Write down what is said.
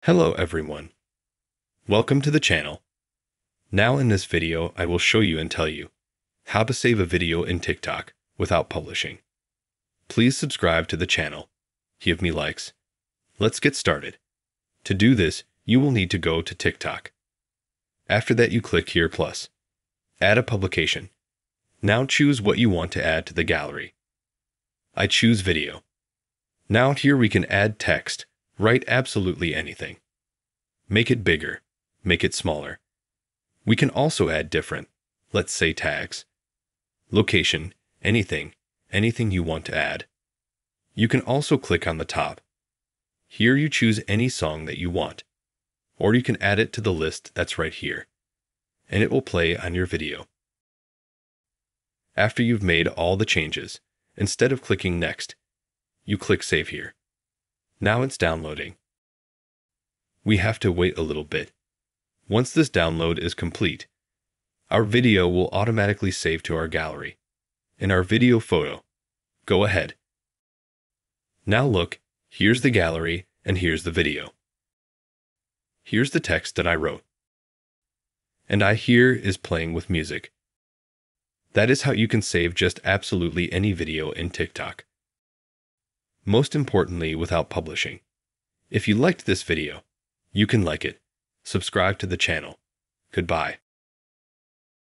Hello everyone. Welcome to the channel. Now in this video I will show you and tell you how to save a video in TikTok without publishing. Please subscribe to the channel. Give me likes. Let's get started. To do this, you will need to go to TikTok. After that you click here plus. Add a publication. Now choose what you want to add to the gallery. I choose video. Now here we can add text. Write absolutely anything. Make it bigger. Make it smaller. We can also add different, let's say tags. Location, anything you want to add. You can also click on the top. Here you choose any song that you want, or you can add it to the list that's right here, and it will play on your video. After you've made all the changes, instead of clicking next, you click save here. Now it's downloading. We have to wait a little bit. Once this download is complete, our video will automatically save to our gallery. In our video photo, go ahead. Now look, here's the gallery and here's the video. Here's the text that I wrote. And I here is playing with music. That is how you can save just absolutely any video in TikTok. Most importantly, without publishing. If you liked this video, you can like it, subscribe to the channel. Goodbye.